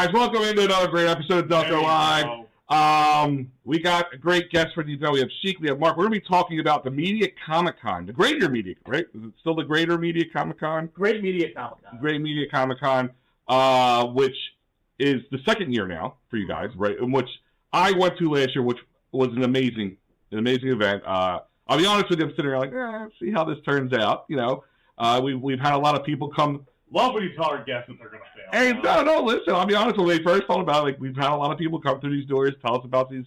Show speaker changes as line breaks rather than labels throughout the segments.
guys, welcome into another great episode of Delco Live. We got a great guest for you. We have Sheik, we have Mark. We're going to be talking about the Media Comicon, the Greater Media, right? Is it still the Greater Media Comicon?
Great Media Comicon.
Great Media Comicon, which is the second year now for you guys, right? In which I went to last year, which was an amazing event. I'll be honest with you, I'm sitting there like, see how this turns out. You know, we've had a lot of people come.
Love when you tell our guests that they're going to fail.
Hey, no, listen, I'll be honest with you. When they first told about it, like, we've had a lot of people come through these doors, tell us about these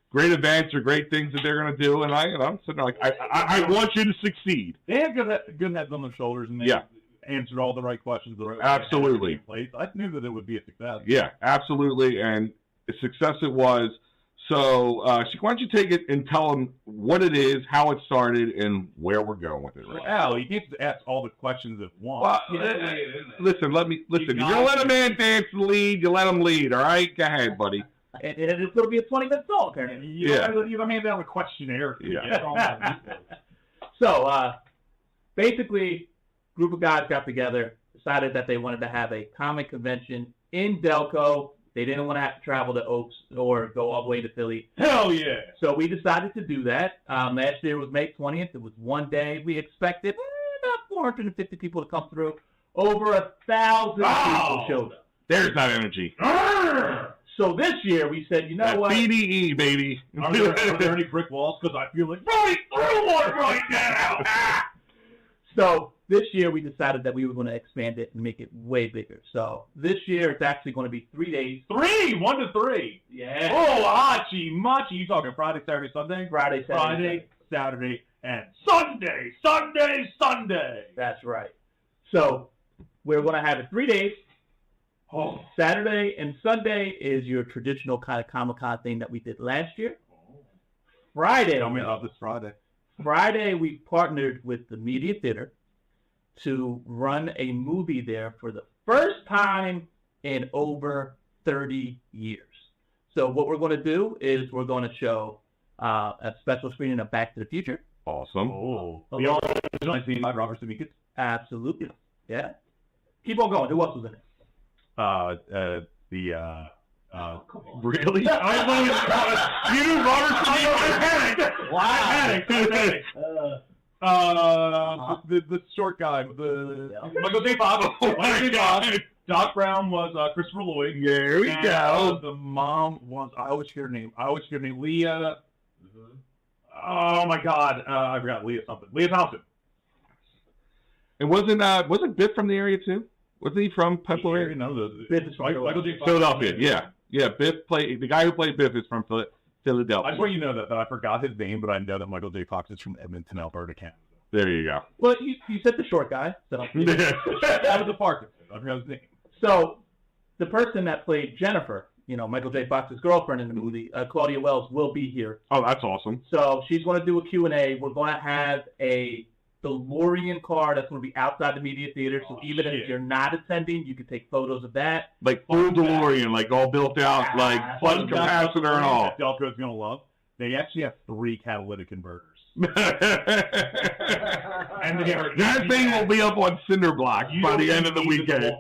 great events or great things that they're going to do, and I'm sitting there like, I want you to succeed.
They have good heads on their shoulders, and they answered all the right questions.
Absolutely.
I knew that it would be a success.
Yeah, absolutely, and a success it was. So, why don't you take it and tell them what it is, how it started, and where we're going with it, right?
Al, you can't just ask all the questions at once.
Well, listen. You let a man dance and lead, you let him lead, all right? Go ahead, buddy.
And it's going to be a 20-minute song, apparently.
You don't hand down a questionnaire.
So, basically, a group of guys got together, decided that they wanted to have a comic convention in Delco. They didn't want to have to travel to Oaks or go all the way to Philly.
Hell yeah!
So we decided to do that. Last year was May 20th. It was one day. We expected about 450 people to come through. Over 1,000 people showed up.
There's that energy.
So this year we said, you know what?
BDE, baby.
Are there any brick walls? Because I feel like right through one right now.
So this year we decided that we were going to expand it and make it way bigger. So this year it's actually going to be 3 days.
1 to 3.
Yeah.
Oh, hachi machi. You talking Friday, Saturday, Sunday?
Friday,
Saturday, and Sunday. Sunday.
That's right. So we're going to have it 3 days.
Oh.
Saturday and Sunday is your traditional kind of Comic-Con thing that we did last year. Friday.
Tell me about this Friday.
Friday, we partnered with the Media Theater to run a movie there for the first time in over 30 years. So what we're going to do is we're going to show a special screening of Back to the Future.
Awesome.
Oh. The original scene by Robert Zemeckis.
Absolutely. Yeah. Keep on going. Who else was in it?
Really?
You, Robert Zemeckis. I panicked. The short guy, Michael J. Fox. Doc Brown was Christopher Lloyd.
There we go.
The mom was, I always forget her name. Leah. Oh my God, I forgot Leah something. Leah Thompson.
And wasn't Biff from the area too? Wasn't he from Pennsylvania?
No,
Biff is from
Michael J. Fox.
Philadelphia. Yeah. Biff the guy who played Biff is from Philadelphia.
I swear you know that I forgot his name, but I know that Michael J. Fox is from Edmonton, Alberta, Canada.
There you go.
Well, you said the short guy. So
that was a Parkinson. I forgot his name.
So the person that played Jennifer, Michael J. Fox's girlfriend in the movie, Claudia Wells, will be here.
Oh, that's awesome.
So she's going to do a Q&A. We're going to have a DeLorean car that's going to be outside the Media Theater. So even if you're not attending, you can take photos of that.
Like full DeLorean, like all built out, like plus capacitor and all.
Delco's going to love. They actually have 3 catalytic converters.
And that thing will be up on cinder blocks by the end of the weekend.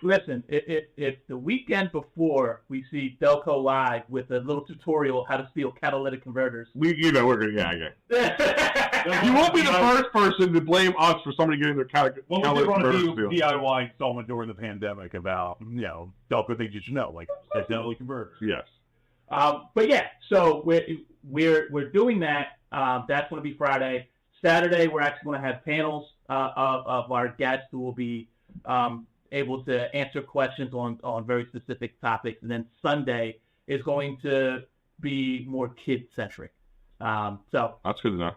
Listen, if the weekend before we see Delco Live with a little tutorial how to steal catalytic converters,
we're gonna You won't be the first person to blame us for somebody getting their catalytic converters.
Well, we did run a DIY installment during the pandemic about Delco things you should know, like catalytic converters.
Yes.
But yeah, so we're doing that. That's going to be Friday. Saturday, we're actually going to have panels of our guests who will be able to answer questions on very specific topics. And then Sunday is going to be more kid-centric. So
that's good to know.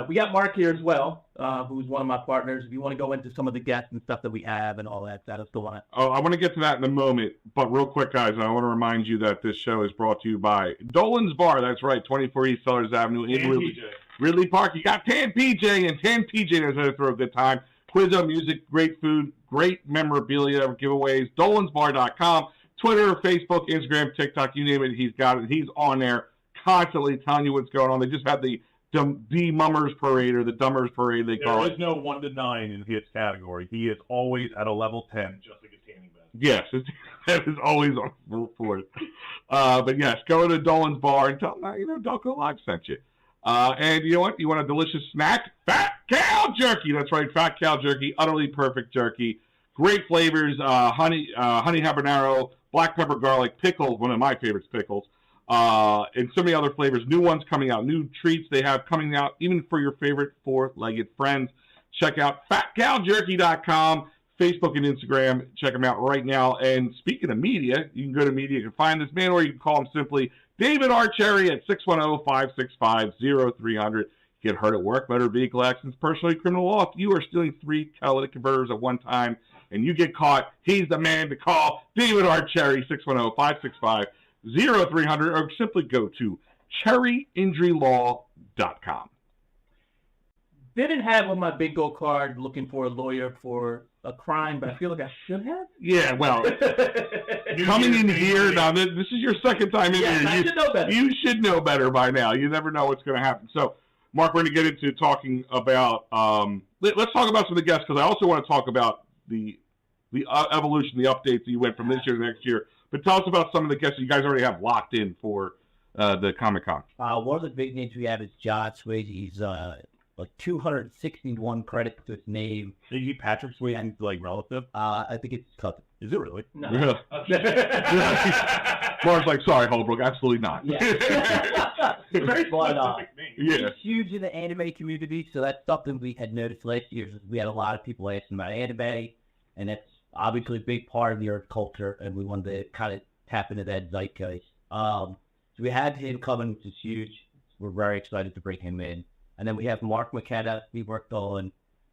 We got Mark here as well, who's one of my partners. If you want to go into some of the guests and stuff that we have and all that, that's the one.
Oh, I want to get to that in a moment. But real quick, guys, I want to remind you that this show is brought to you by Dolan's Bar. That's right, 24 East Sellers Avenue in Ridley Park. You got Tan PJ, and Tan PJ knows how to throw a good time. Quizzo music, great food, great memorabilia, giveaways. DolansBar.com, Twitter, Facebook, Instagram, TikTok, you name it, he's got it. He's on there constantly telling you what's going on. They just had the Mummers Parade or the Dummers Parade, they call it.
There is no 1 to 9 in his category. He is always at a level 10, just like a tanning bed.
Yes. That is always on full force. But yes, go to Dolan's Bar and tell them, Delco Live sent you. And you know what? You want a delicious snack? Fat cow jerky. That's right, fat cow jerky. Utterly perfect jerky. Great flavors. Honey habanero, black pepper garlic, pickles. One of my favorites, pickles. And so many other flavors. New ones coming out. New treats they have coming out, even for your favorite four-legged friends. Check out fatcowjerky.com, Facebook and Instagram. Check them out right now. And speaking of media, you can go to media. You can find this man, or you can call him simply David R. Cherry at 610-565-0300. Get hurt at work, motor vehicle accidents, personally criminal law. If you are stealing 3 catalytic converters at one time and you get caught, he's the man to call. David R. Cherry, 610-565-0300, or simply go to cherryinjurylaw.com.
Didn't have on my bingo card looking for a lawyer for a crime, but I feel like I should have.
Yeah, well, coming in here, now this is your second time in here.
I should know better.
You should know better by now. You never know what's going to happen. So, Mark, we're going to get into talking about, let's talk about some of the guests, because I also want to talk about the evolution, the updates that you went from this year to next year. But tell us about some of the guests that you guys already have locked in for the Comic-Con.
One of the big names we have is John Swayze. He's like 261 credits to his name.
Did you Patrick Swayze's relative?
I think it's cousin.
Is it really?
No.
Mark's like, sorry, Holbrook, absolutely not.
Yeah.
Very
But,
specific name.
Yeah.
He's huge in the anime community, so that's something we had noticed last year. We had a lot of people asking about anime, and that's obviously a big part of the Earth culture, and we wanted to kind of tap into that zeitgeist. So we had him coming, which is huge. We're very excited to bring him in. And then we have Mark McKenna. He worked on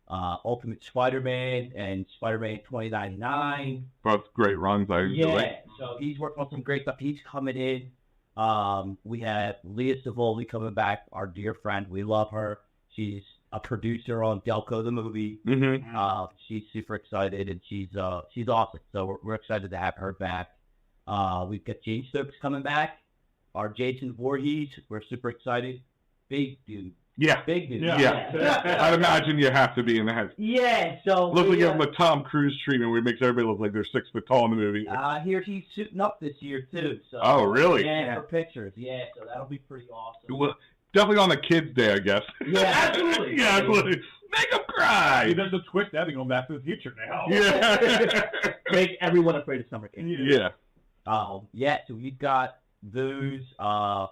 Ultimate Spider-Man and Spider-Man 2099.
Both great runs. I enjoy.
Yeah, so he's working on some great stuff. He's coming in. We have Leah Savoli coming back, our dear friend. We love her. She's a producer on Delco, the movie.
Mm-hmm.
She's super excited, and she's awesome. So we're excited to have her back. We've got James Stokes coming back. Our Jason Voorhees. We're super excited. Big dude.
Yeah.
Big dude.
Yeah. I'd imagine you have to be in the head.
Yeah, so
Looks like you have a Tom Cruise treatment where he makes everybody look like they're 6 foot tall in the movie.
I hear he's suiting up this year too. So
Oh, really?
Yeah, for pictures. Yeah, so that'll be pretty awesome.
Well, definitely on the kids' day, I guess.
Yeah, absolutely.
Yeah, absolutely. Make them cry.
He does the twist that going Back to the Future now.
Yeah.
Make everyone afraid of summer camp.
Yeah.
Yeah. So we've got those. Am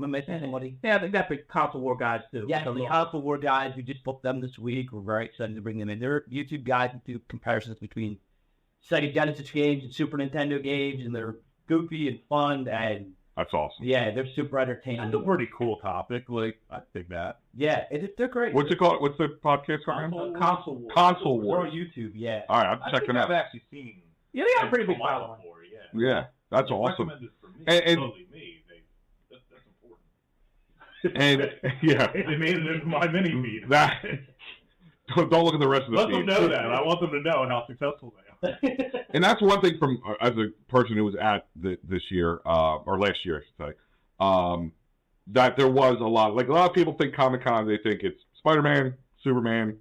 I missing anybody?
Yeah, I think that's the console war guys too.
Yeah, so the Console War guys, we just booked them this week. We're very excited to bring them in. They're YouTube guys who do comparisons between Sega Genesis games and Super Nintendo games, and they're goofy and fun, and
That's awesome.
yeah, they're super entertaining.
That's a pretty cool topic. I think that.
Yeah, they're great.
What's it called? What's the podcast called?
Console war.
Console
They're
War.
on YouTube, yeah.
All right, I'll
I
check
think
them
I've
out.
actually seen.
Yeah, they got a pretty big following.
Yeah, that's awesome.
Recommended for me.
And-
Totally me. That's important.
And yeah,
They made it into my mini feed.
that. Don't look at the rest of the
Let
feed.
them know that. I want them to know how successful they are.
And that's one thing from as a person who was at this year or last year, I should say, that there was a lot of people think Comic-Con, they think it's Spider-Man, Superman,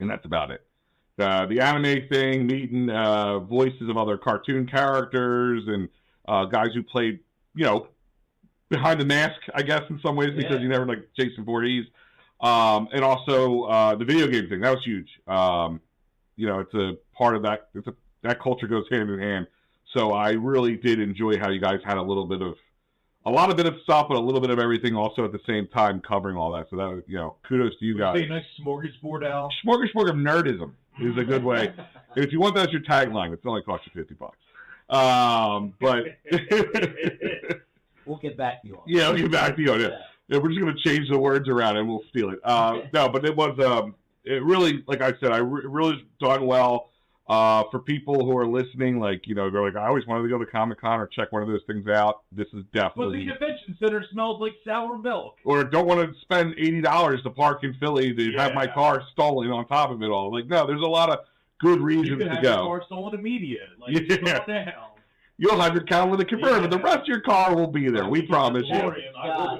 and that's about it. The anime thing, meeting voices of other cartoon characters and guys who played, behind the mask, I guess, in some ways, because you never like Jason Voorhees. And also the video game thing, that was huge. It's a part of that. That culture goes hand in hand. So I really did enjoy how you guys had a lot of stuff, but a little bit of everything also at the same time covering all that. So that was, kudos to you guys.
Say nice smorgasbord, Al.
Smorgasbord of nerdism is a good way. And if you want that as your tagline, it's only cost you $50. But
We'll get back to you on
yeah, we'll get back to you on it. Yeah, we're just going to change the words around and we'll steal it. No, but it was, it really, like I said, really done well. For people who are listening, they're like, I always wanted to go to Comic-Con or check one of those things out. This is
But
definitely.
the convention center smells like sour milk.
Or don't want to spend $80 to park in Philly to have my car stolen on top of it all. No, there's a lot of good
You
reasons
can
to
have your
go.
car stolen immediate.
Yeah.
Calm down.
You'll have your catalytic converter, but the rest of your car will be there. We promise you.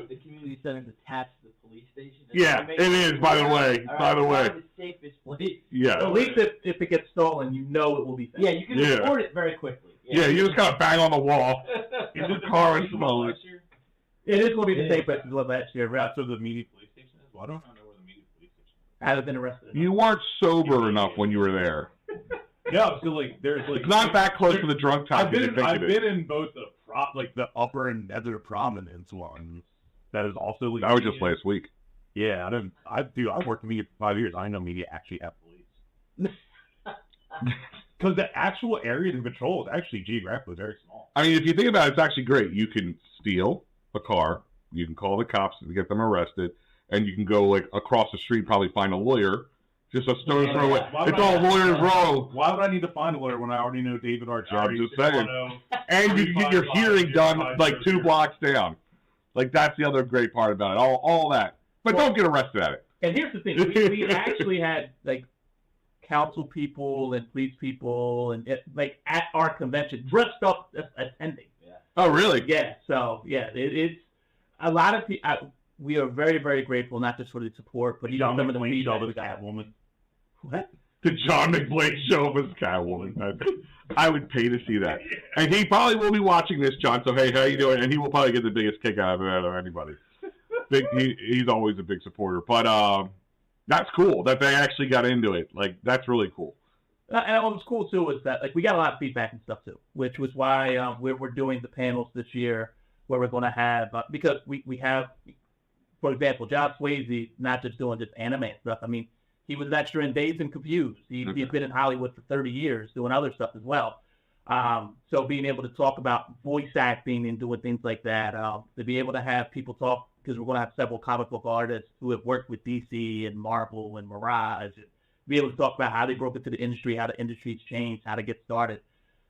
The community center's attached to the police station.
Yeah, it is, by the way. By the way.
The safest place.
Yeah.
At least if it gets stolen, you know it will be found.
Yeah, you can
Yeah.
report it very quickly.
Yeah, you just gotta bang on the wall in the car and smoke it.
It is going to be the same person as last year. Right?
After the immediate police station is. Well, I don't know where the immediate police station is.
I haven't been arrested.
You weren't sober enough when you were there.
Yeah, so like there's like
It's not that close to the drunk top.
I've been in both the upper and nether prominence ones. That is also like
That was just last week.
Yeah, I worked in media for 5 years. I know media actually have police. Because the actual area to control is actually geographically very small.
I mean, if you think about it, it's actually great. You can steal a car, you can call the cops to get them arrested, and you can go like across the street, probably find a lawyer. Just a stone's throw away. It's all lawyers' row.
Why would I need to find a lawyer when I already know David Archie?
I'm just saying. And you can get your hearing done like 2 blocks down. Like, that's the other great part about it. All that. But don't get arrested at it.
And here's the thing. We actually had, like, council people and police people and, like, at our convention dressed up as attending.
Yeah.
Oh, really?
Yeah. So, yeah, it's a lot of people. We are very, very grateful, not just for the support, but even some of the feedback we got.
Catwoman.
What?
The John McBlake show was Catwoman. I would pay to see that. And he probably will be watching this, John. So, hey, how you doing? And he will probably get the biggest kick out of it out of anybody. He's always a big supporter. But that's cool that they actually got into it. Like, that's really cool.
And what was cool, too, is that, like, we got a lot of feedback and stuff, too, which was why we're doing the panels this year where we're going to have, because we have, for example, Josh Swayze, not just doing just anime stuff. I mean, he was an extra in Dazed and Confused. He's been in Hollywood for 30 years doing other stuff as well. So being able to talk about voice acting and doing things like that, to be able to have people talk, because we're going to have several comic book artists who have worked with DC and Marvel and Mirage, and be able to talk about how they broke into the industry, how the industry's changed, how to get started.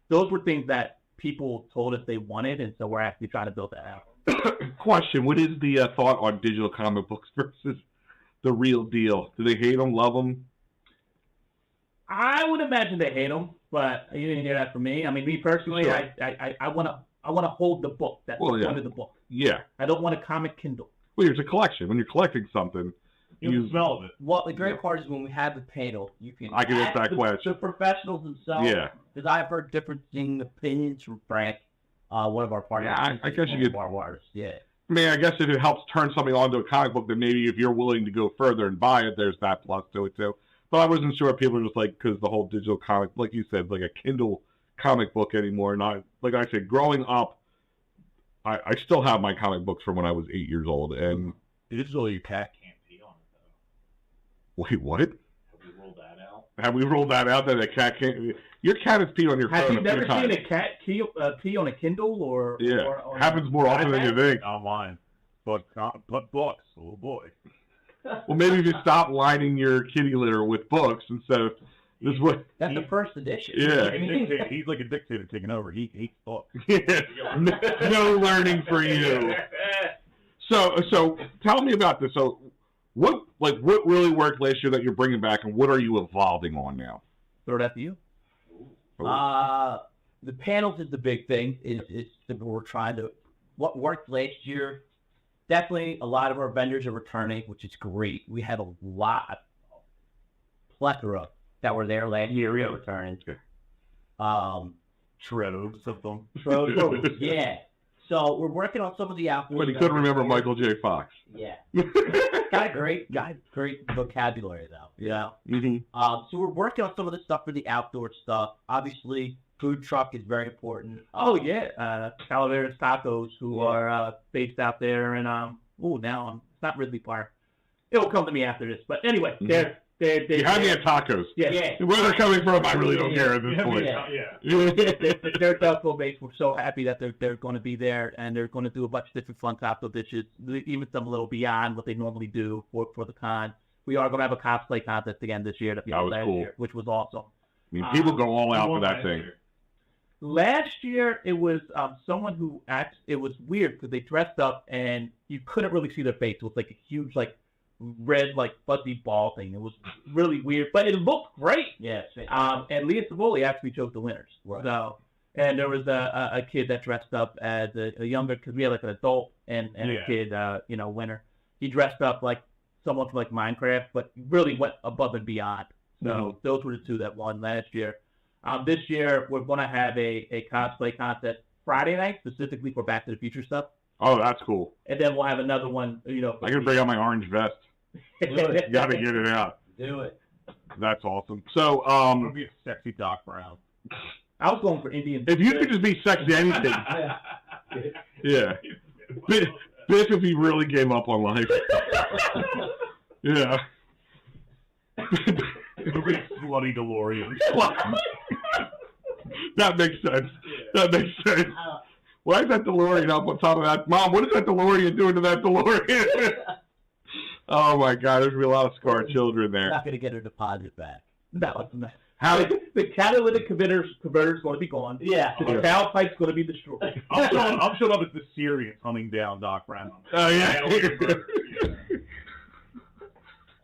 Those were things that people told us they wanted, and so we're actually trying to build that out.
Question, what is the thought on digital comic books versus the real deal? Do they hate them, love them?
I would imagine they hate them, but you didn't hear that from me. I mean, me personally,
Sure.
I want to hold the book. That's the point of the book.
Yeah.
I don't want a comic Kindle.
Well, it's a collection. When you're collecting something,
You smell it.
Well, the great part is when we have the panel, you can
I can answer that question.
the professionals themselves.
Yeah.
Because I've heard different opinions from Frank, one of our partners.
Yeah, I guess you could.
Our artists. Yeah.
I mean, I guess if it helps turn something onto a comic book, then maybe if you're willing to go further and buy it, there's that plus to it too. But I wasn't sure if people were just like, because the whole digital comic, like you said, like a Kindle comic book anymore. And like I said, growing up, I still have my comic books from when I was 8 years old. And
Digital, your cat can't pee on it though.
wait, what?
Have we rolled that out?
Have we rolled that out that a cat can't? Your cat has peed on your
Have
phone
you
a few
never
times.
seen a cat pee on a Kindle or?
Yeah,
or
happens more often than you think.
Online. But books. Oh boy.
Well, maybe if you stop lining your kitty litter with books instead of this way.
That's the first edition.
Yeah.
He's like a dictator taking over. He hates books.
No learning for you. So tell me about this. So what really worked last year that you're bringing back, and what are you evolving on now?
Throw that to you.
The panels is the big thing. Is we're trying to what worked last year. Definitely, a lot of our vendors are returning, which is great. We had a plethora that were there last year returning.
Troves of them.
Yeah. So we're working on some of the outdoor.
But he couldn't remember Michael J. Fox.
Yeah. Got great vocabulary though. Yeah.
Mm-hmm.
So we're working on some of the stuff for the outdoor stuff. Obviously, food truck is very important.
Oh yeah, Calaveras Tacos, who are based out there, and now it's not Ridley Park. It'll come to me after this, but anyway, they're
You had me at tacos.
Yeah.
Where they're coming from, I really don't care at this point.
They're Delco based. We're so happy that they're going to be there, and they're going to do a bunch of different fun taco dishes, even some a little beyond what they normally do for the con. We are going to have a cosplay contest again this year. That
was cool.
year, which was awesome.
I mean, people go all out for that thing.
Last year, it was someone who it was weird because they dressed up and you couldn't really see their face. It was like a huge, red, fuzzy ball thing. It was really weird, but it looked great.
Yeah.
And Leah Savoli actually chose the winners.
Right.
So, and there was a kid that dressed up as a younger, because we had an adult and a kid, winner. He dressed up like someone from Minecraft, but really went above and beyond. So those were the two that won last year. This year, we're going to have a cosplay contest Friday night, specifically for Back to the Future stuff.
Oh, that's cool.
And then we'll have another one,
I can bring out my orange vest. Got to get it out.
Do it.
That's awesome. So,
It'll be a sexy Doc Brown.
I was going for Indian.
if you could just be sexy anything, yeah. Biff, if he really gave up on life. Yeah.
It'll be a slutty DeLorean.
That makes sense. That makes sense. Why is that DeLorean up on top of that? Mom, what is that DeLorean doing to that DeLorean? Oh my God, there's gonna be a lot of scarred children there.
Not going to get her deposit back.
No.
How?
The catalytic converter's going to be gone.
Yeah.
The tailpipe's going to be destroyed.
I'm showing up as the Syrians hunting down Doc Brown.
Oh yeah.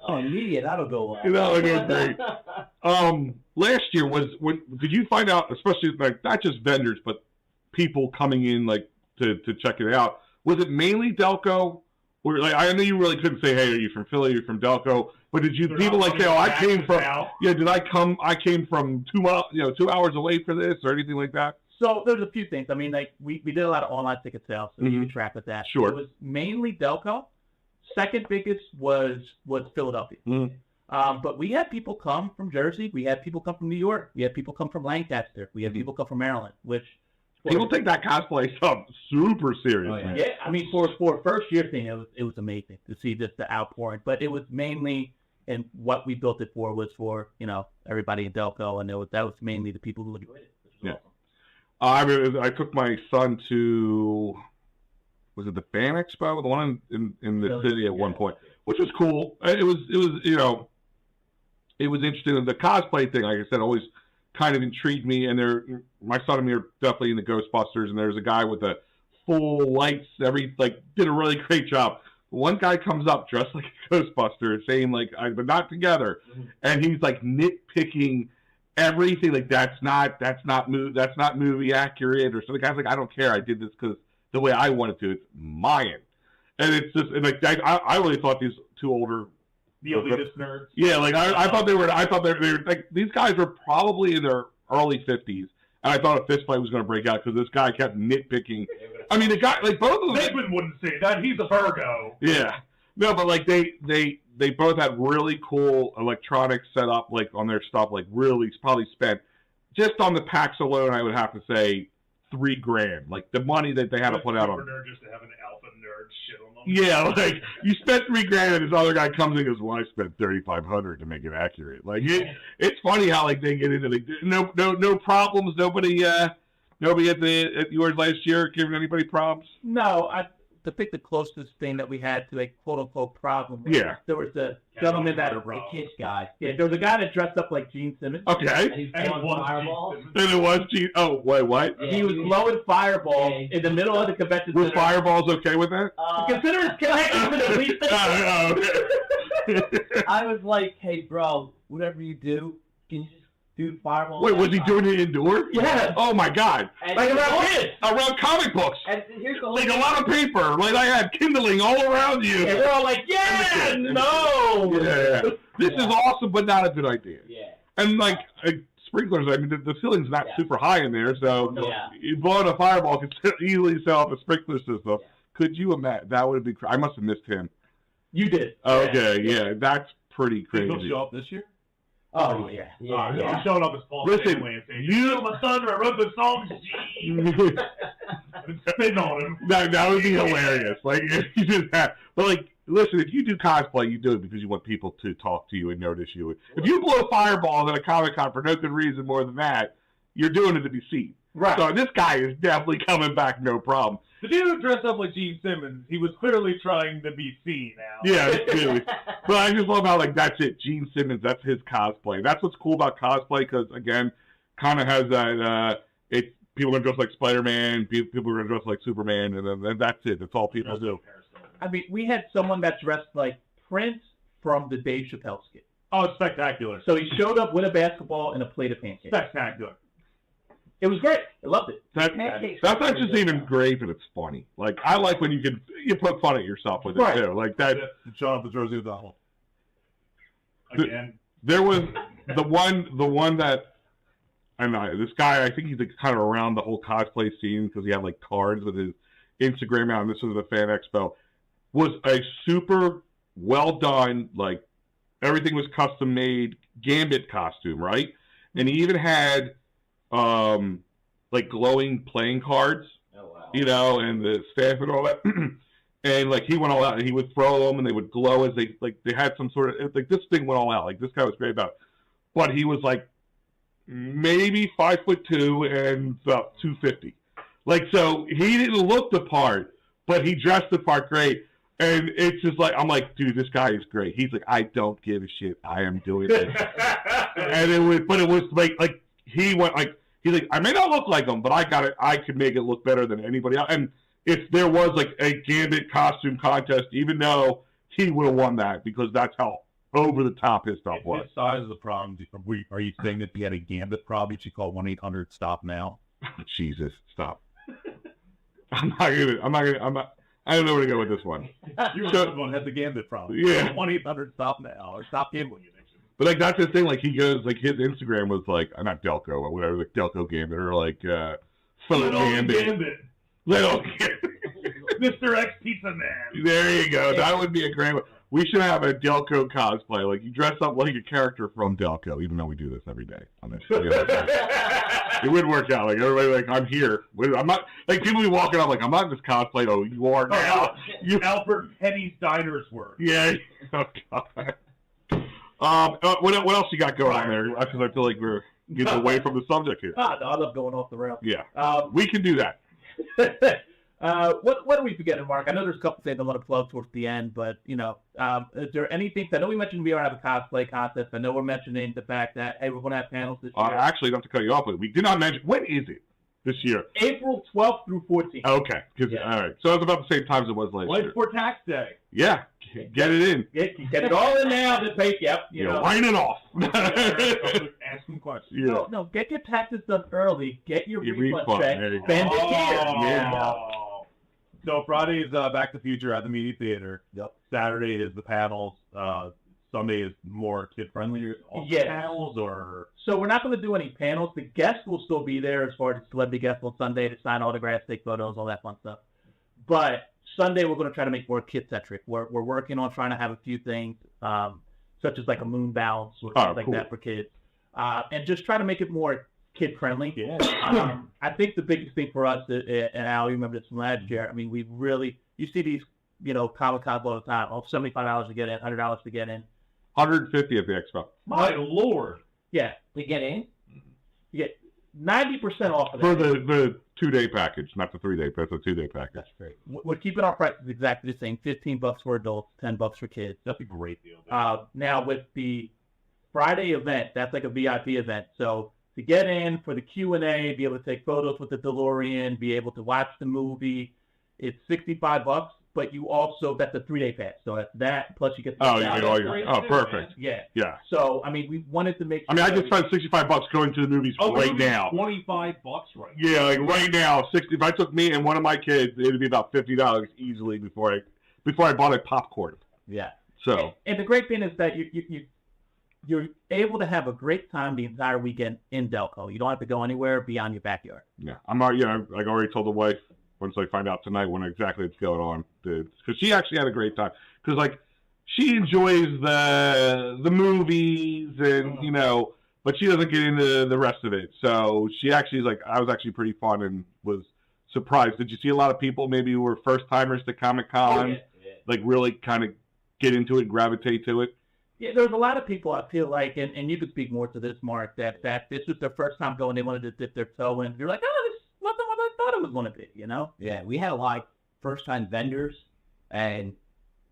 Oh, immediate. That'll go well.
That would go great. Last year did you find out, especially like not just vendors, but people coming in like to check it out? Was it mainly Delco? Or like I know you really couldn't say, hey, are you from Philly? Are you from Delco? But did you people like say, oh, I came from? Yeah, did I come? I came from 2 hours away for this or anything like that?
So there's a few things. I mean, like we did a lot of online ticket sales, so you can track with that.
Sure.
It was mainly Delco. Second biggest was Philadelphia. But we had people come from Jersey. We had people come from New York. We had people come from Lancaster. We had people come from Maryland, which
people take that cosplay stuff super seriously.
Oh,
yeah, I mean, for a first year thing, it was amazing to see just the outpouring. But it was mainly, and what we built it for was for everybody in Delco, and that was mainly the people who enjoyed it.
Yeah. Awesome. I took my son to, was it the Fan Expo, the one in the city at one point, which was cool. It was interesting. The cosplay thing, like I said, always kind of intrigued me. And my son and me are definitely in the Ghostbusters, and there's a guy with the full lights, did a really great job. One guy comes up dressed like a Ghostbuster, saying but not together, and he's like nitpicking everything, like that's not movie accurate, or so the guy's like, I don't care, I did this because the way I wanted to, it's mine. And it's just I really thought these two older,
the elitist nerds.
Yeah, I thought they were like, these guys were probably in their early 50s, and I thought a fist fight was going to break out because this guy kept nitpicking. I mean, the guy, both of them.
Sigmund wouldn't say that. He's a Virgo.
Yeah. No, but they both had really cool electronics set up on their stuff. Really, probably spent just on the packs alone. I would have to say $3,000. The money that they had to put out on.
Nerd just to have an alpha nerd shit on them.
Yeah, you spent $3,000, and this other guy comes in and goes, "Well, I spent $3,500 to make it accurate." It's funny how they get into no problems. Nobody at yours last year giving anybody problems.
No, to pick the closest thing that we had to a quote-unquote problem.
Yeah.
There was a gentleman
the kids guy.
Yeah, there was a guy that dressed up like Gene Simmons.
Okay.
And it was fireballs.
And it was Gene. Oh, wait, what?
Yeah.
He was blowing fireballs in the middle of the convention
Was
center.
Fireballs okay with that?
Consider his connection at least.
I was like, hey, bro, whatever you do, can you just do fireballs?
Wait, was he doing it indoors?
Yeah.
Oh my God.
And
around kids.
Around comic books.
And here's the
A lot of paper. I had kindling all around you.
And we're all like, yeah, no.
Yeah. This is awesome, but not a good idea.
Yeah.
And sprinklers, I mean, the ceiling's not super high in there, so you blowing a fireball could easily set off a sprinkler system.
Yeah.
Could you imagine? That would be. I must have missed him.
You did.
Okay, yeah, that's pretty
He'll
crazy.
show up this year.
Oh, yeah.
I'm showing up as Paul
Listen,
Stanley and saying, "You know my thunder, I wrote the song." I've been spitting on him.
That would be hilarious. If you did that, but listen, if you do cosplay, you do it because you want people to talk to you and notice you. If you blow fireballs at a Comic-Con for no good reason more than that, you're doing it to be seen.
Right.
So this guy is definitely coming back, no problem.
The dude dressed up like Gene Simmons, he was clearly trying to be seen now.
Yeah, clearly. But I just love how that's it. Gene Simmons, that's his cosplay. That's what's cool about cosplay because again, kind of has that. People are gonna dress like Spider-Man, people are gonna dress like Superman, and then that's it. That's all people do.
I mean, we had someone that dressed like Prince from the Dave Chappelle skit.
Oh, it's spectacular.
So he showed up with a basketball and a plate of pancakes.
Spectacular.
It was great. I loved it.
That's not just even great, but it's funny. I like when you poke fun at yourself with it too. Like that.
Jonathan Jersey O'Donnell. Again.
There was the one that and this guy, I think he's like kind of around the whole cosplay scene because he had like cards with his Instagram out, and this was the Fan Expo. Was a super well done, like everything was custom made Gambit costume, right? And he even had like glowing playing cards, you know, and the staff and all that. And like he went all out, and he would throw them, and they would glow as they had some sort of like this thing went all out. Like this guy was great about it, but he was like maybe 5'2" and about 250. Like so, he didn't look the part, but he dressed the part great. And it's just like, I'm like, dude, this guy is great. He's like, I don't give a shit. I am doing this. And it was like he went like, he's like, I may not look like him, but I got it. I could make it look better than anybody else. And if there was like a Gambit costume contest, even though he would have won that because that's how over the top his stuff was.
His size is the problem. Are you saying that he had a Gambit problem? You should call 1-800-STOP-NOW.
Jesus, stop. I'm not. I don't know where to go with this one.
You're the one that has the Gambit problem.
Yeah.
1-800-STOP-NOW or stop gambling addiction.
But like that's the thing. Like he goes, like his Instagram was like not Delco or whatever, like Delco Gambit or like Philip Gambit. Little
Mr. X Pizza Man.
There you go. That would be a great one. We should have a Delco cosplay. Like you dress up like a character from Delco, even though we do this every day on this. It would work out. Like everybody, like I'm here. I'm not like people be walking up like I'm not in this cosplay. Oh, you are now.
You Albert Penny's Diner's work.
Yeah. Oh, God. What else you got going on there? Because I feel like we're getting away from the subject here.
No, I love going off the rails.
Yeah. We can do that.
What are we forgetting, Mark? I know there's a couple things I want to plug towards the end, but you know, is there anything? I know we mentioned we are having a cosplay contest. I know we're mentioning the fact that hey, we're going to have panels this year.
Actually, not to cut you off, but we did not mention when is it this year?
April 12th through 14th.
Okay, all right. So it's about the same time as it was last year.
Right before tax day.
Yeah, get it in.
Get it all in now. Just pay. Yep. You know.
Line it off.
Ask some questions.
Yeah.
No, get your taxes done early. Get your refund check.
There you go.
Spend it here.
Yeah.
So Friday is Back to the Future at the Media Theater.
Yep.
Saturday is the panels. Sunday is more kid-friendly panels, or...
So we're not going to do any panels. The guests will still be there as far as celebrity guests on Sunday to sign autographs, take photos, all that fun stuff. But Sunday we're going to try to make more kid-centric. We're working on trying to have a few things, such as like a moon bounce or things like that for kids. And just try to make it more kid-friendly.
Yeah.
I think the biggest thing for us, and Al, you remember this from last year, I mean, you see these, you know, Comic-Cons all the time. Oh, $75 to get in, $100 to get in.
$150 at the expo.
My Lord.
Yeah.
To get in?
You get 90% off of that.
For the 2-day package, not the 3-day, but it's a 2-day package.
That's great.
We're keeping our prices exactly the same. $15 for adults, $10 for kids.
That's a great deal.
Now with the Friday event, that's like a VIP event. So to get in for the Q&A, be able to take photos with the DeLorean, be able to watch the movie, it's $65. But you also, that's a 3-day pass. So that's that, plus you get the
perfect.
Yeah.
Yeah.
So, I mean, we wanted to make sure.
I mean, I just spent $65 going to the movies right now.
$25 right now.
Yeah, like right now, if I took me and one of my kids, it would be about $50 easily before I bought a popcorn.
Yeah.
So.
And the great thing is that you're able to have a great time the entire weekend in Delco. You don't have to go anywhere beyond your backyard.
Yeah. I already told the wife, once I find out tonight when exactly it's going on, because she actually had a great time. Because like she enjoys the movies and you know, but she doesn't get into the rest of it. So she actually is like, I was actually pretty fun and was surprised. Did you see a lot of people maybe who were first timers to Comic-Con, like really kind of get into it, gravitate to it?
Yeah, there's a lot of people I feel like, and you could speak more to this, Mark, that this was their first time going. They wanted to dip their toe in. You're like, oh, this is nothing what I thought it was going to be, you know?
Yeah, we had a lot of first-time vendors, and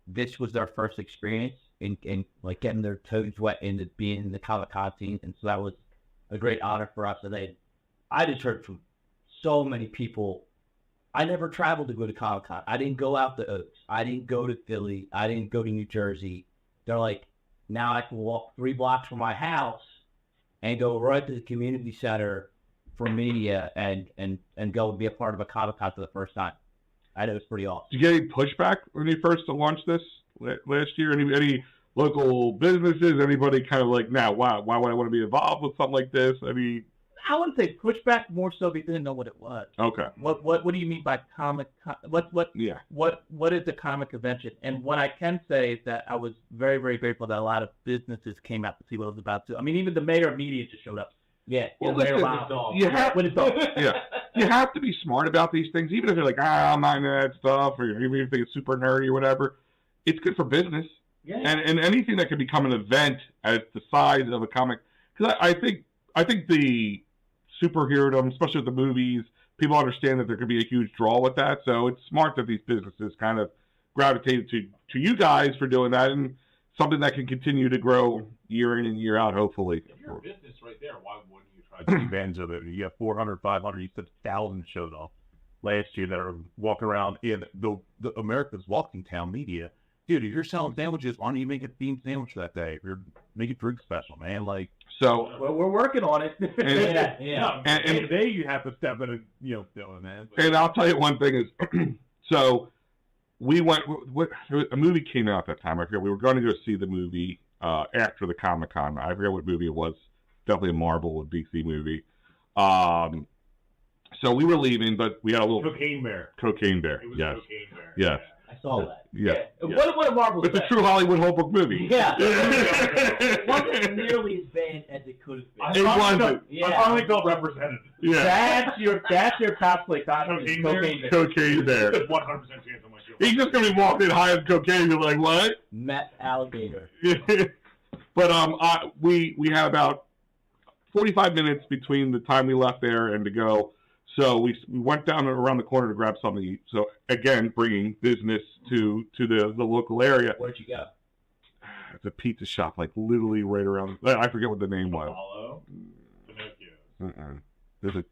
this was their first experience in like getting their toes wet into being in the Comic-Con scene, and so that was a great honor for us. And I just heard from so many people. I never traveled to go to Comic-Con. I didn't go out to Oaks. I didn't go to Philly. I didn't go to New Jersey. They're like, now I can walk 3 blocks from my house and go right to the community center for media and go and be a part of a Comic-Con for the first time. I know it's pretty awesome.
Did you get any pushback when you first launched this last year? Any local businesses? Anybody kind of like, now, why would I want to be involved with something like this?
I wouldn't say pushback, more so they didn't know what it was.
Okay.
What do you mean by
Yeah.
what is the comic convention? And what I can say is that I was very, very grateful that a lot of businesses came out to see what it was about too. I mean, even the mayor of media just showed up.
Yeah.
Well,
Mayor
listen,
Wow.
you have,
With his dog.
yeah, you have to be smart about these things, even if you're like, I'm not into that stuff, or even if you think it's super nerdy or whatever. It's good for business,
Yeah.
and anything that can become an event at the size of a comic. Because I think the superhero, especially with the movies, people understand that there could be a huge draw with that. So it's smart that these businesses kind of gravitated to you guys for doing that, and something that can continue to grow year in and year out, hopefully.
If you're a business right there, why wouldn't you try to take advantage of it? You have 400, 500, you said 1,000 showed off last year that are walking around in the America's Walking Town media. Dude, if you're selling sandwiches, why don't you make a themed sandwich that day? If you're make a drink special, man. Like,
So
We're working on it.
Yeah.
and today you have to step in and doing that.
And I'll tell you one thing is, so we went. A movie came out that time. I forget. We were going to go see the movie after the Comic-Con. I forget what movie it was. Definitely a Marvel, a DC movie. So we were leaving, but we had a little
Cocaine Bear.
Cocaine Bear.
It was
Yes.
Cocaine Bear.
Yes.
I saw that.
Yeah.
What a Marvel
It's a
set.
true Hollywood Holbrook movie.
Yeah. It wasn't nearly as bad as it could have been.
It wasn't.
I finally felt represented.
Yeah.
That's your cosplay costume.
Cocaine Bear?
Cocaine Bear.
Cocaine Bear.
100% chance on my show.
He's just gonna be walking high on cocaine. You're like, what?
Meth alligator.
But we had about 45 minutes between the time we left there and to go. So we went down around the corner to grab something to eat. So again, bringing business to the local area.
Where'd you go?
It's a pizza shop, like literally right around. I forget what the name was.
Apollo. Pinocchio.
There's a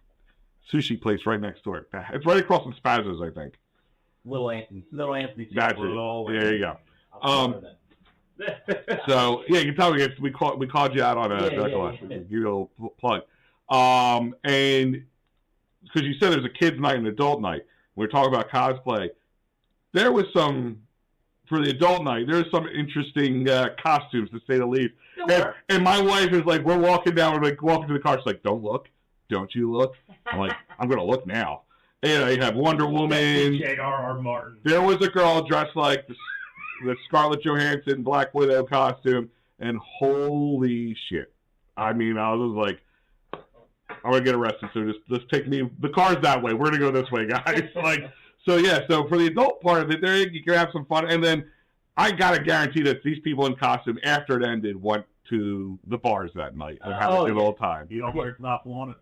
sushi place right next door. It's right across from Spazzo's, I think.
Little Anthony.
That's it.
Little
There you go. So yeah, you can tell we called you out on a give you a little plug. And because you said there's a kids' night and adult night. We were talking about cosplay. There was some for the adult night. There's some interesting costumes, to say the least. And my wife is like, we're walking down, we're like walking to the car. She's like, don't look, don't you look? I'm like, I'm gonna look now. And I have Wonder Woman.
J.R.R. Martin.
There was a girl dressed like the Scarlett Johansson Black Widow costume, and holy shit! I mean, I was like, I'm gonna get arrested. So just take me. The car's that way. We're gonna go this way, guys. Like, so yeah. So for the adult part of it, there you can have some fun, and then I gotta guarantee that these people in costume after it ended went to the bars that night and had a good old time.
You know where it's not wanted.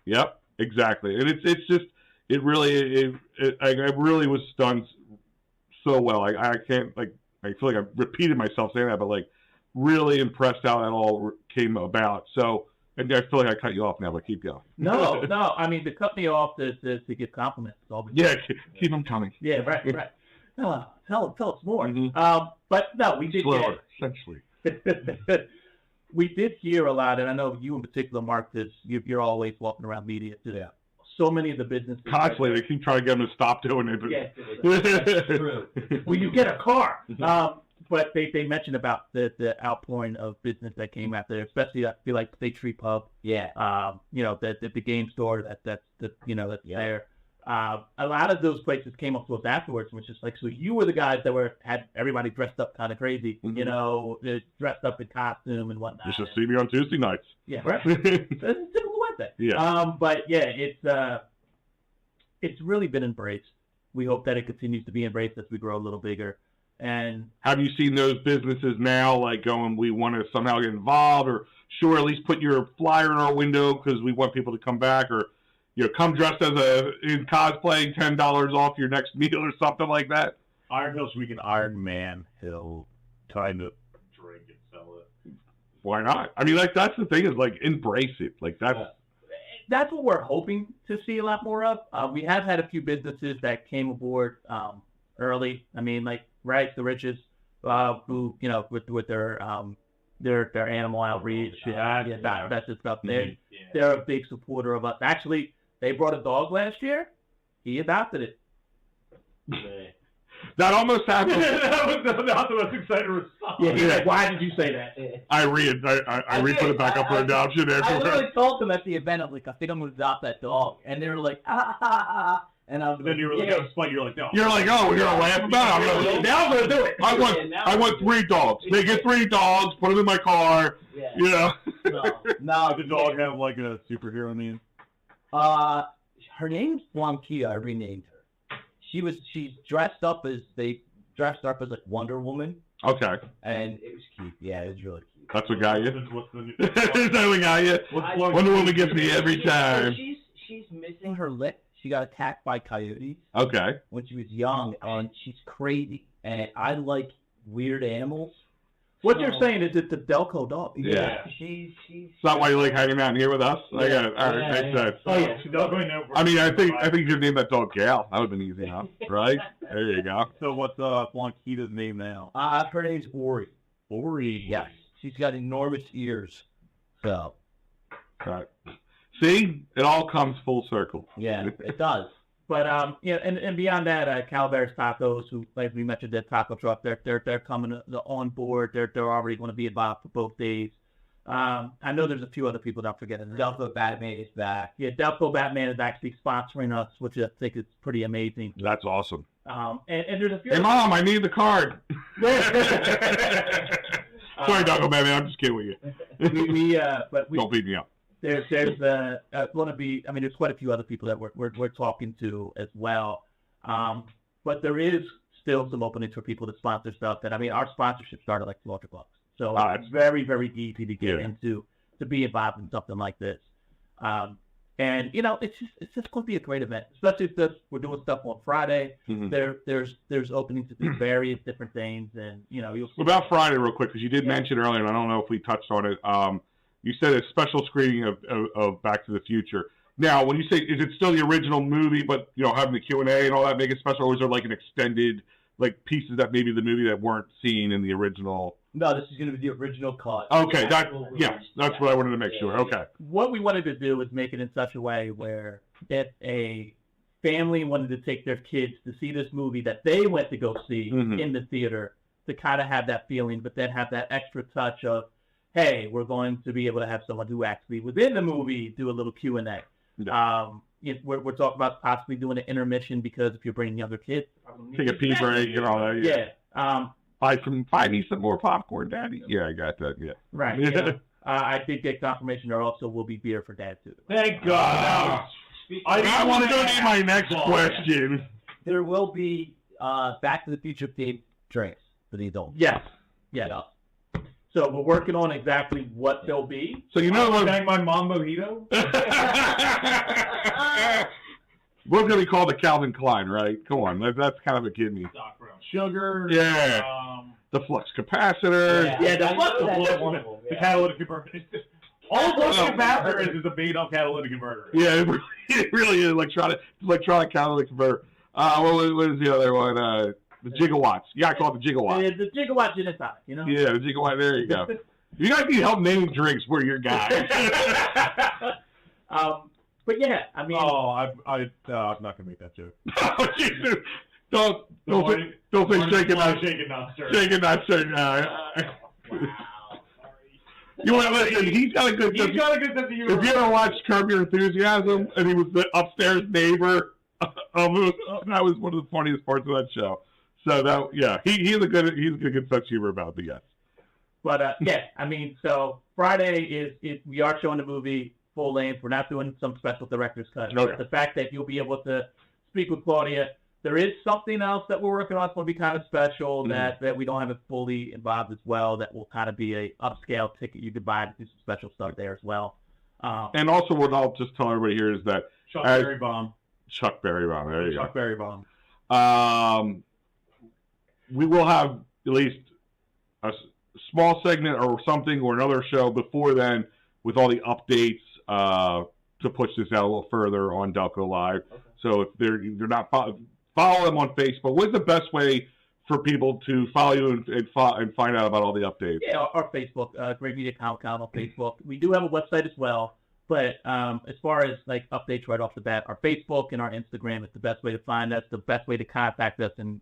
Yep, exactly. And it's just it really I really was stunned so well. I can't like I feel like I repeated myself saying that, but like really impressed how that all came about. So. And I feel like I cut you off now, but keep going.
No. I mean, to cut me off to give compliments.
Yeah, keep them coming.
Yeah, right. Tell us more.
Mm-hmm.
But no, we did
Slower, essentially.
we did hear a lot, and I know you in particular, Mark, because you're always walking around media. Yeah. So many of the businesses.
Constantly, they keep trying to get them to stop doing it. But...
Yeah, that's true. Well, you get a car. But they mentioned about the outpouring of business that came out there, especially I feel like State Street Pub.
Yeah.
The game store that's there. A lot of those places came up to us afterwards, which is like, so you were the guys that had everybody dressed up kind of crazy, dressed up in costume and whatnot.
You should see me on Tuesday nights.
Yeah, right. It's typical Wednesday.
Yeah.
But yeah, it's really been embraced. We hope that it continues to be embraced as we grow a little bigger. And
have you seen those businesses now, like going, we want to somehow get involved, or sure, at least put your flyer in our window because we want people to come back, or come dressed as in cosplay, $10 off your next meal or something like that?
Iron Hill's Weekend, Iron Man Hill, kind of drink and sell it.
Why not? I mean, like that's the thing is like embrace it. Like
that's what we're hoping to see a lot more of. We have had a few businesses that came aboard early. I mean, like the Riches, who with their animal outreach, that's just stuff. They're a big supporter of us. Actually, they brought a dog last year. He adopted it.
That almost happened.
That was not the most exciting response.
Yeah, he's like, why did you say that?
I put it back up for adoption
I
afterwards.
literally told them at the event, I'm like, I think I'm going to adopt that dog. And they were like, ah. And I was
Then you were like, spite. You're like, no.
You're like, oh, we're gonna laugh about it.
Now I'm gonna do it.
I want 3 dogs. They get 3 dogs. Put them in my car.
Yeah.
You know.
No,
Did the dog have like a superhero name?
Her name's Blanquilla. I renamed her. She's dressed up as like Wonder Woman,
Okay,
and it was cute. Yeah, it was really cute.
that's what got you.
What's the new?
Is that what got you? Wonder Woman gets me every time.
She's missing her lip. She got attacked by coyotes
Okay.
when she was young, and she's crazy. And I like weird animals.
What you're saying is it's a Delco dog.
Yeah.
She's
Is that why you like hanging out here with us? I got it. All right, makes sense.
Oh yeah.
I mean, I think you should name that dog Gal. That would have been easy enough, right? There you go.
So what's Blanquilla's name now?
her name's Ori.
Ori.
Yes, she's got enormous ears. So
Right. See, it all comes full circle.
yeah, it does.
But and beyond that, Calaveras Tacos, who like we mentioned, their taco truck, they're coming on board. They're already going to be involved for both days. I know there's a few other people that I'm forgetting.
Delco Batman is back.
Yeah, Delco Batman is actually sponsoring us, which I think is pretty amazing.
That's awesome.
And there's a few.
Hey, Mom, I need the card. Sorry, Doggo Batman. I'm just kidding with you.
But
Don't beat me up.
There's going to be. I mean, there's quite a few other people that we're talking to as well. But there is still some openings for people to sponsor stuff. And I mean, our sponsorship started like $200, so it's very, very easy to get into to be involved in something like this. And it's just going to be a great event, especially if we're doing stuff on Friday.
Mm-hmm.
There's openings to do various different things, and you'll.
What about Friday, real quick? Because you did mention earlier, and I don't know if we touched on it. You said a special screening of Back to the Future. Now, when you say, is it still the original movie, but having the Q&A and all that make it special, or is there like an extended pieces that maybe the movie that weren't seen in the original?
No, this is going to be the original cut.
Okay, that's what I wanted to make sure. Okay.
What we wanted to do was make it in such a way where if a family wanted to take their kids to see this movie that they went to go see in the theater, to kind of have that feeling, but then have that extra touch of, hey, we're going to be able to have someone who actually within the movie do a little Q&A.
Yeah.
We're talking about possibly doing an intermission, because if you're bringing younger kids,
Take a pee break and all that.
Yeah.
Buy me some more popcorn, Daddy. Yeah, I got that. Yeah.
Right. I did get confirmation there also will be beer for Dad too.
Thank God.
I want to go to my next question.
There will be Back to the Future themed drinks for the adults.
Yes. Yeah. So we're working on exactly what they'll be.
So
Thank my mom mojito.
We're going to be called the Calvin Klein, right? Come on, that's kind of a kid me.
Doc Brown sugar.
Yeah. The flux capacitor.
The catalytic converter. All flux capacitor is a made-up catalytic converter.
Yeah, it really is electronic catalytic converter. What is the other one? The gigawatts. You got to call it the gigawatt.
The gigawatt genocide,
Yeah, the gigawatt. There you go. If you guys need help naming drinks, we're your guys.
But yeah, I mean.
I'm not gonna make that joke.
Oh, Jesus. Don't say shaking not stirring.
Wow.
You want to listen? He's got a good sense of humor. If you ever watched Curb Your Enthusiasm, and he was the upstairs neighbor, that was one of the funniest parts of that show. So he's a good sense of humor about the guys.
But I mean, so Friday is we are showing the movie full length. We're not doing some special director's cut.
Okay.
The fact that you'll be able to speak with Claudia. There is something else that we're working on. It's going to be kind of special that we don't have it fully involved as well. That will kind of be a upscale ticket you could buy to do some special stuff there as well.
And also, what I'll just tell everybody here is that
Chuck Berry Bomb.
There you go.
Chuck Berry Bomb.
We will have at least a small segment or something or another show before then with all the updates to push this out a little further on Delco Live. Okay. So if they're not follow them on Facebook. What's the best way for people to follow you and find out about all the updates?
Yeah, our Facebook, Great Media Comicon on Facebook. We do have a website as well. But as far as like updates right off the bat, our Facebook and our Instagram is the best way to find us, the best way to contact us, and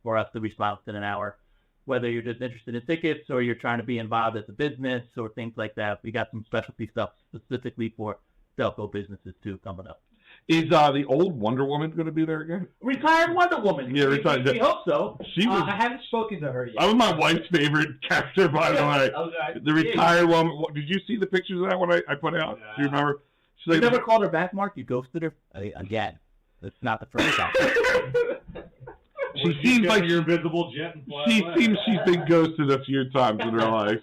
for us to respond within an hour. Whether you're just interested in tickets or you're trying to be involved as a business or things like that, we got some specialty stuff specifically for Delco businesses too coming up.
Is the old Wonder Woman going to be there again?
Retired Wonder Woman.
Yeah, retired.
We hope so.
She was.
I haven't spoken to her yet.
That was my wife's favorite character, by the way.
Okay.
The retired woman. Did you see the pictures of that one I put out?
Yeah.
Do you remember? She's
You
like,
never called her back, Mark? You ghosted her?
Again, it's not the first time.
she seems like
your invisible jet. And fly
she
away.
seems she's been ghosted a few times in her life.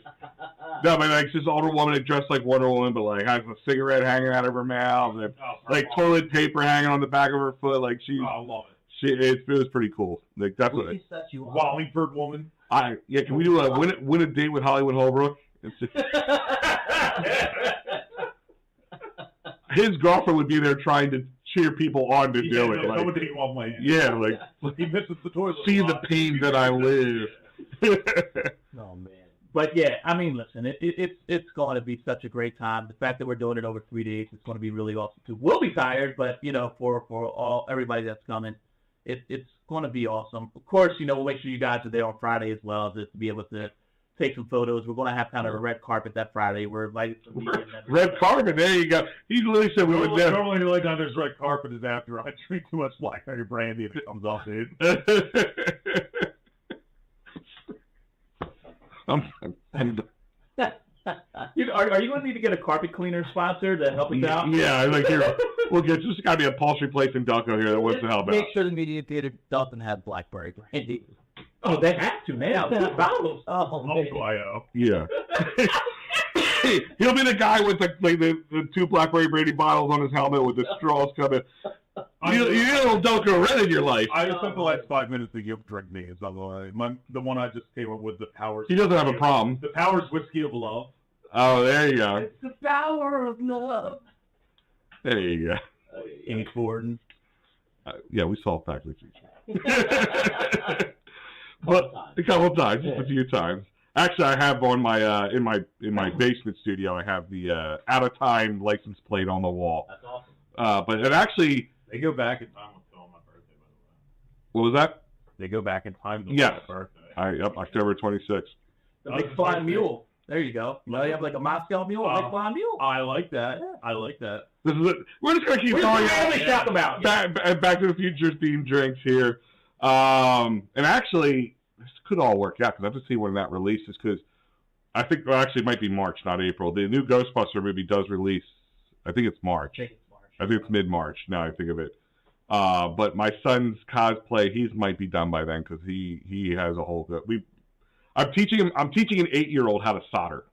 No, but like this older woman that dressed like Wonder Woman, but like has a cigarette hanging out of her mouth, and like toilet paper hanging on the back of her foot. Like she's,
I love it.
it was pretty cool. Like that's what.
Who set you up?
Wallingford woman.
Can we do a win a date with Hollywood Holbrook? His girlfriend would be there trying to cheer people on to do it.
No,
Like,
would take off my hand.
yeah, like
He misses the toilet.
see
a
the
lot.
pain that I live.
Oh man.
But yeah, I mean, listen, it's going to be such a great time. The fact that we're doing it over 3 days, it's going to be really awesome too. We'll be tired, but for everybody that's coming, it's going to be awesome. Of course, we'll make sure you guys are there on Friday as well, just to be able to take some photos. We're going to have kind of a red carpet that Friday. We're invited to meet
Red carpet, there you go. He literally said we would never.
Normally, the only time there's red carpet is after I drink too much blackberry brandy and it comes off, dude.
I'm
Are you going to need to get a carpet cleaner sponsor to help us out?
yeah, like here, we'll get just got to be a upholstery place in Delco here that wants to help out.
Make sure the media theater doesn't have blackberry brandy.
Oh, they have to, man. It's bottles.
Oh man.
Also,
Yeah. He'll be the guy with the two blackberry brandy bottles on his helmet with the straws coming. You need a little Delco Red in your life.
I just spent the last 5 minutes to give drink names. By the way, the one I just came up with, the Powers.
He doesn't have a problem.
The Powers Whiskey of Love.
Oh, there you go.
It's the power of love.
There you go.
Amy Gordon.
Yeah, we saw Back to the Future. But a couple of times, just a few times. Actually, I have on my in my basement studio. I have the out of time license plate on the wall.
That's awesome.
But it actually,
They go back in time to film my birthday, by the way.
what was that?
They go back in time to
Yes.
my birthday.
Yep, October 26th.
The big flying mule. There you go. You have like a Moscow mule, a big flying mule.
I like that. I like that.
This is it. We're just gonna keep
What
going.
do you talk about?
Back to the Future themed drinks here. And actually, this could all work out because I have to see when that releases. Because I think, well, actually, it might be March, not April. The new Ghostbuster movie does release. I think it's March. I think it's mid-March. Now I think of it. But my son's cosplay, he might be done by then because he has a whole. I'm teaching an 8-year-old how to solder.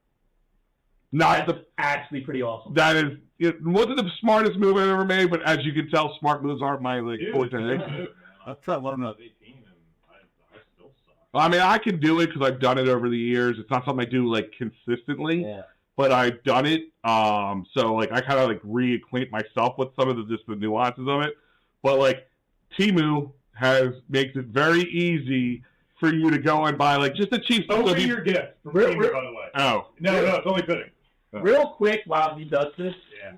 That's actually pretty awesome.
That is, it wasn't the smartest move I've ever made, but as you can tell, smart moves aren't my forte.
I tried learning when I was 18, and I still suck.
I mean, I can do it because I've done it over the years. It's not something I do like consistently,
Yeah.
but I've done it. So like I kind of like reacquaint myself with some of the nuances of it. But like Temu makes it very easy for you to go and buy like just the cheap stuff.
Open your gift. By the way.
Oh.
No, it's only fitting.
Real quick, while he does this,
Yeah.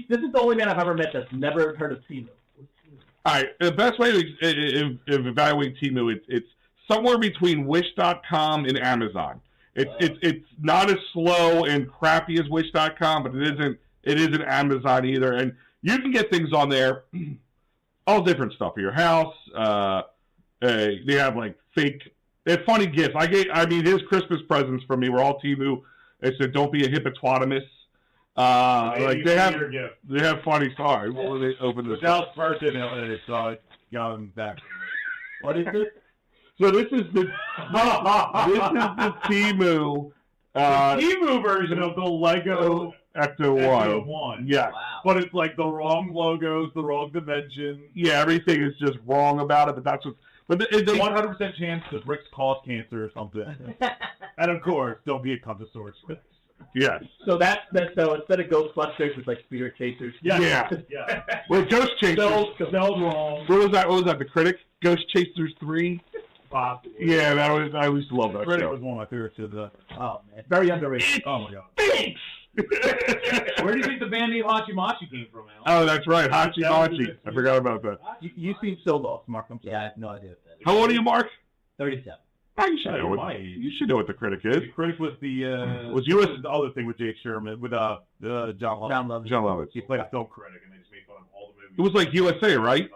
this is the only man I've ever met that's never heard of Temu.
All right, the best way to evaluate Temu, it's somewhere between Wish.com and Amazon. It's not as slow and crappy as Wish.com, but it isn't Amazon either. And you can get things on there, all different stuff for your house. They have like they have funny gifts. His Christmas presents from me were all Temu. They said, "Don't be a hippopotamus." They have funny stars. What will they open this?
Dallas first in it, so I got him back.
What is this?
So this is the Temu
Temu version of the Lego
Ecto 1. Yeah.
Wow.
But it's like the wrong logos, the wrong dimensions.
Yeah, everything is just wrong about it, but that's what. But
The 100% chance that Rick's caused cancer or something. And of course, don't be a connoisseur.
yes.
So so instead of Ghostbusters, it's like Spirit Chasers.
Yeah.
Yeah.
Well, Ghost Chasers.
Because that was wrong.
What was that? The Critic? Ghost Chasers 3? Yeah, I used to love that
Critic
show.
was one of my favorites.
Oh man, very underrated.
Oh my god.
Thanks.
Where do you think the band name Hachi Machi came from, Al?
Oh, that's right. Hachi Machi. I forgot about that.
You seem so lost, Mark. I'm sorry.
Yeah, I have no idea what that is.
How old are you, Mark?
37.
Oh, you should
Oh,
know
you're
what,
my age.
you should know what the critic is.
The critic was the
Was US
the other thing with Jake Sherman with John Lovitz.
John Lovitz.
John Lovitz.
He played a film critic, and they just made fun of all the movies.
It was like USA, right?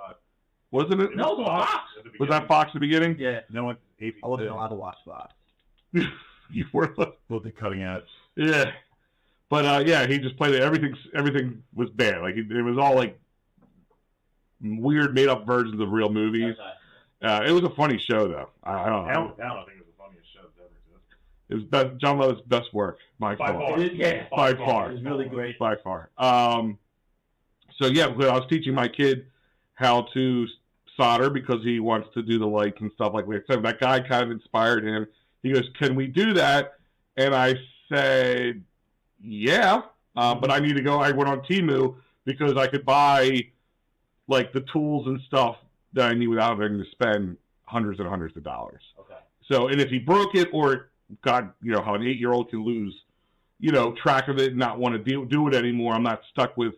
Wasn't it?
No, it was Fox.
Was that Fox at the beginning?
Yeah.
No one.
I wasn't allowed to watch Fox.
You were.
Well, the cutting edge.
Yeah. But yeah, he just played it. Everything was bad. Like it was all like weird, made up versions of real movies. It was a funny show, though. I don't know.
I don't think it was the funniest show that's ever existed.
It was John Lovett's best work by far. By far.
It was really great.
By far. So yeah, I was teaching my kid how to solder because he wants to do the lights and stuff like that. That guy kind of inspired him. He goes, "Can we do that?" And I said, "Yeah, but I need to go." I went on Temu because I could buy like the tools and stuff that I need without having to spend hundreds and hundreds of dollars.
Okay.
So, and if he broke it, or God, you know how an 8-year-old can lose, you know, track of it and not want to do it anymore. I'm not stuck with,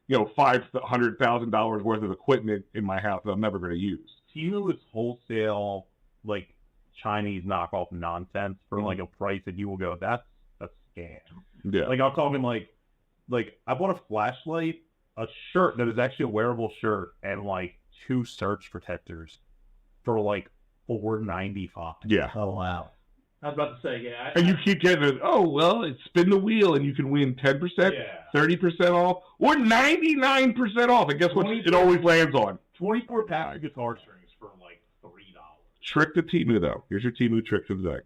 you know, $500,000 worth of equipment in my house that I'm never going to use.
Temu is wholesale, like Chinese knockoff nonsense for like a price that you will go, that's a scam.
Yeah.
Like I'm talking like I bought a flashlight, a shirt that is actually a wearable shirt, and like 2 surge protectors for like $4.95.
Yeah.
Oh, wow.
I was about to say, yeah.
And you keep getting it, oh, well, it's spin the wheel and you can win 10%, 30% off, or 99% off. And guess what it always lands on?
24 packs of guitar strings for like $3.
Trick the Temu, though. Here's your Temu trick for the day.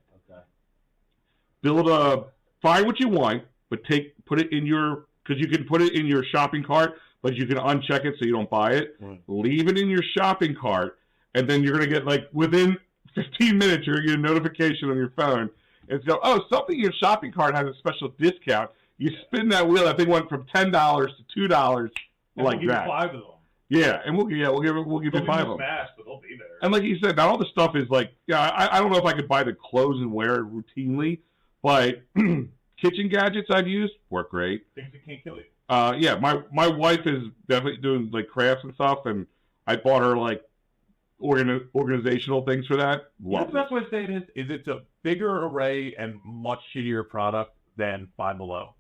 Okay.
Find what you want, but put it in your, because you can put it in your shopping cart, but you can uncheck it so you don't buy it.
Right.
Leave it in your shopping cart, and then you're going to get, like, within 15 minutes, you're going to get a notification on your phone. And so, oh, something in your shopping cart has a special discount. You spin that wheel, that thing went from $10 to $2
And
like
we'll give
that.
you 5 of them.
Yeah, and we'll give you 5 of them.
Smash, but they'll be there.
And like you said, not all the stuff is like, I don't know if I could buy the clothes and wear it routinely, but kitchen gadgets I've used work great.
Things that can't kill you.
Yeah, my wife is definitely doing like crafts and stuff, and I bought her like organizational things for that.
What's the best way to say it is it's a bigger array and much shittier product than Five Below.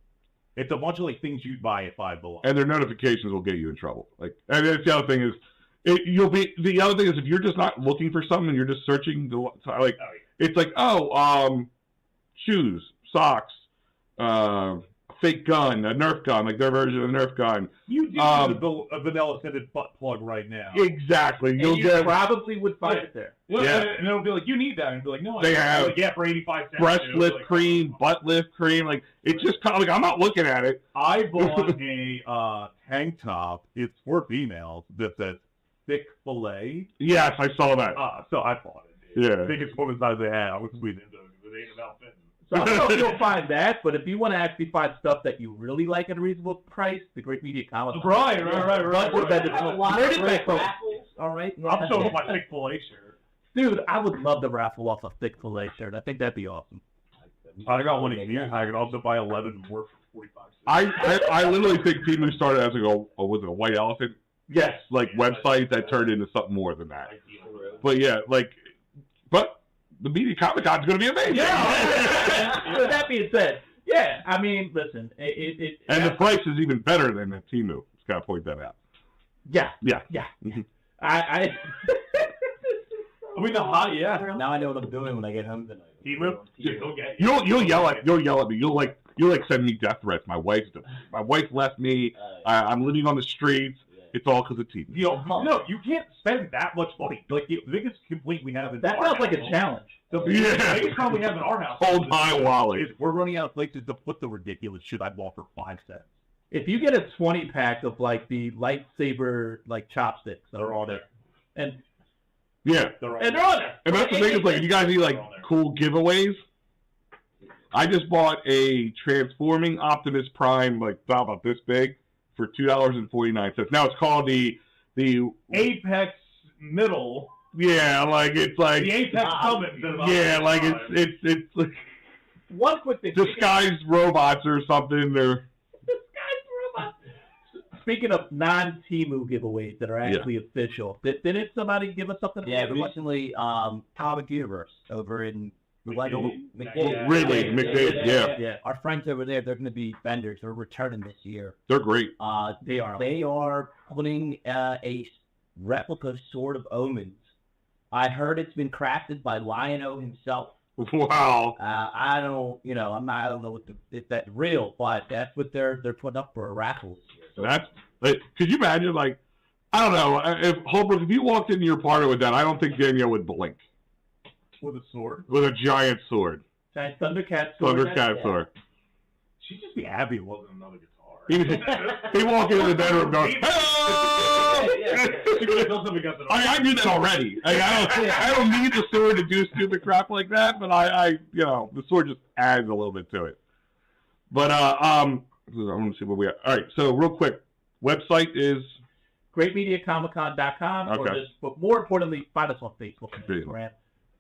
It's a bunch of like things you'd buy at Five Below.
And their notifications will get you in trouble. Like, and that's the other thing is, the other thing is if you're just not looking for something, you're just searching it's like, shoes, socks, fake gun, a Nerf gun, like their version of a Nerf gun.
You do a vanilla scented butt plug right now.
Exactly.
You probably would find it there.
Yeah. And they'll be like, you need that. And be like, no,
they have
like, yeah, for 85 cents.
Breast lift cream, butt lift cream. Like, it's just kind of like, I'm not looking at it.
I bought a tank top. It's for females that says thick fillet.
Yes, I saw that.
So I bought it. Dude.
Yeah.
Biggest woman size they had. I was squeezing into it because it ain't about fitting.
So I don't know if you'll find that, but if you want to actually find stuff that you really like at a reasonable price, the Great Media Comicon.
Right.
All right.
I'm showing my Chick-fil-A shirt.
Dude, I would love to raffle off a Chick-fil-A shirt. I think that'd be awesome.
I got one in here. I could also buy 11 more for 45 cents.
I literally think Temu started as like a white elephant?
Yes.
Like website that turned into something more than that. But yeah, but the Media Comicon is going to be amazing.
Yeah. With that being said, yeah, I mean, listen,
and the price is even better than the Temu. Just got to point that out.
Yeah.
Mm-hmm.
I
mean,
Now I know what I'm doing when I get home tonight.
You'll yell at me. You'll send me death threats. My wife left me. I'm living on the streets. It's all because of TV.
You can't spend that much money. Like the biggest complaint we have in
that sounds like a challenge.
The biggest problem we have in our house.
Hold my wallet.
Is we're running out of places to put the ridiculous shit I bought for 5 cents.
If you get a 20-pack of like the lightsaber like chopsticks,
they're all there.
And
yeah,
they're on there.
And that's the thing is like, you guys need like cool giveaways. I just bought a transforming Optimus Prime, like about this big, for $2.49. Now it's called the
Apex Middle.
Yeah, like it's like
the Apex Summit.
Yeah, like it's like
one quick thing.
disguised robots or something. They're
Speaking of non-Temu giveaways that are actually official, didn't somebody give us something?
Yeah, recently, Comic Universe over in
Really,
McDade,
yeah.
Our friends over there, they're going to be vendors. They're returning this year.
They're great.
They are.
They are putting a replica Sword of Omens. I heard it's been crafted by Lion-O himself.
Wow.
I don't know if that's real, but that's what they're putting up for a raffle this year.
That's like, could you imagine? Like, I don't know, if Holbrook, if you walked into your party with that, I don't think Danielle would blink.
With a sword.
With a giant sword.
Giant Thundercat sword.
Thundercat sword.
She'd just be happy it wasn't another guitar.
He walk into the bedroom going, hello! I knew that already. I don't need the sword to do stupid crap like that, but the sword just adds a little bit to it. But I want to see where we are. All right, so real quick, website is
GreatMediaComicon.com.
Okay.
But more importantly, find us on Facebook and Instagram.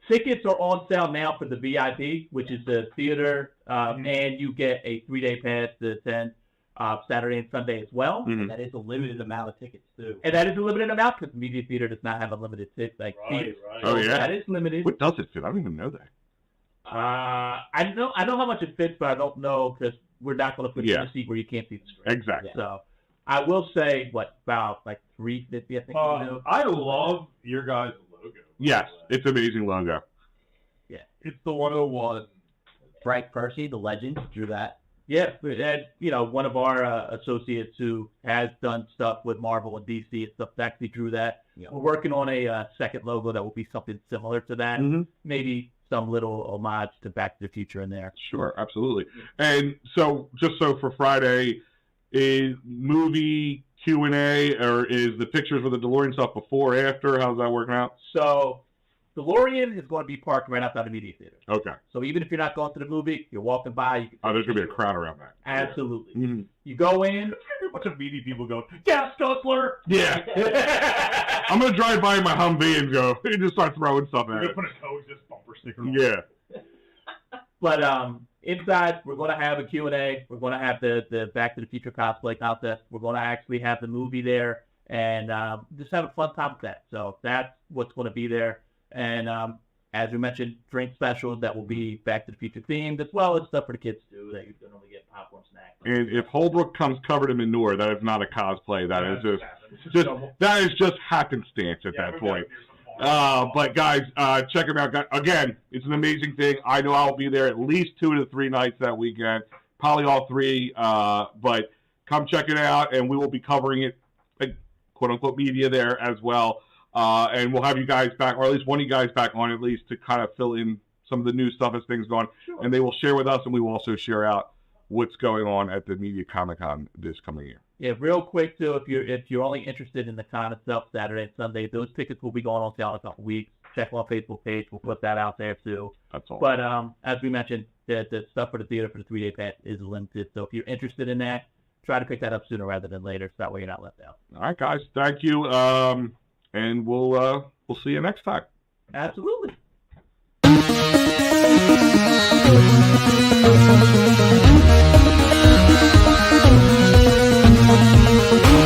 Tickets are on sale now for the VIP, which is the theater, and you get a 3-day pass to attend Saturday and Sunday as well.
And that is a limited amount of tickets, too.
And that is a limited amount because the media theater does not have a limited seats.
Right.
Oh, yeah.
That is limited.
What does it fit? I don't even know that.
I know how much it fits, but I don't know because we're not going to put you in a seat where you can't see the screen.
Exactly.
So I will say, about $350, I think.
I love your guys' logo.
Yes, it's an amazing logo.
Yeah.
It's the 101.
Frank Percy, the legend, drew that.
Yeah, and one of our associates who has done stuff with Marvel and DC and stuff actually drew that.
Yeah.
We're working on a second logo that will be something similar to that. Maybe some little homage to Back to the Future in there.
Sure, absolutely. And so, just so for Friday, is movie Q&A, or is the pictures with the DeLorean stuff before or after? How's that working out?
So, DeLorean is going to be parked right outside the media theater.
Okay.
So even if you're not going to the movie, you're walking by. You can
There's going to be a crowd around that.
Absolutely.
Mm-hmm.
You go in.
A bunch of media people going, gas guzzler!
Yeah. I'm going to drive by in my Humvee and just start throwing stuff
You're
at
going
it.
to put a Coexist bumper sticker on.
Yeah.
But inside, we're going to have a Q&A. We're going to have the Back to the Future cosplay contest. We're going to actually have the movie there and just have a fun time with that. So that's what's going to be there. And as we mentioned, drink specials that will be Back to the Future themed, as well as stuff for the kids too that you can only get popcorn snacks.
And if Holbrook comes covered in manure, that is not a cosplay. That is just happenstance at that point. But guys, check them out. Again, it's an amazing thing. I know I'll be there at least 2 to 3 nights that weekend, probably all 3. But come check it out, and we will be covering it, quote unquote, media there as well. And we'll have you guys back, or at least one of you guys back on, at least to kind of fill in some of the new stuff as things go on. Sure. And they will share with us, and we will also share out what's going on at the Media Comicon this coming year.
Yeah, real quick too, if you're only interested in the con itself, Saturday and Sunday, those tickets will be going on sale in a couple weeks. Check our Facebook page; we'll put that out there too.
That's all.
But as we mentioned, the stuff for the theater for the 3-day pass is limited. So if you're interested in that, try to pick that up sooner rather than later, so that way you're not left out.
All right, guys, thank you, and we'll see you next time.
Absolutely.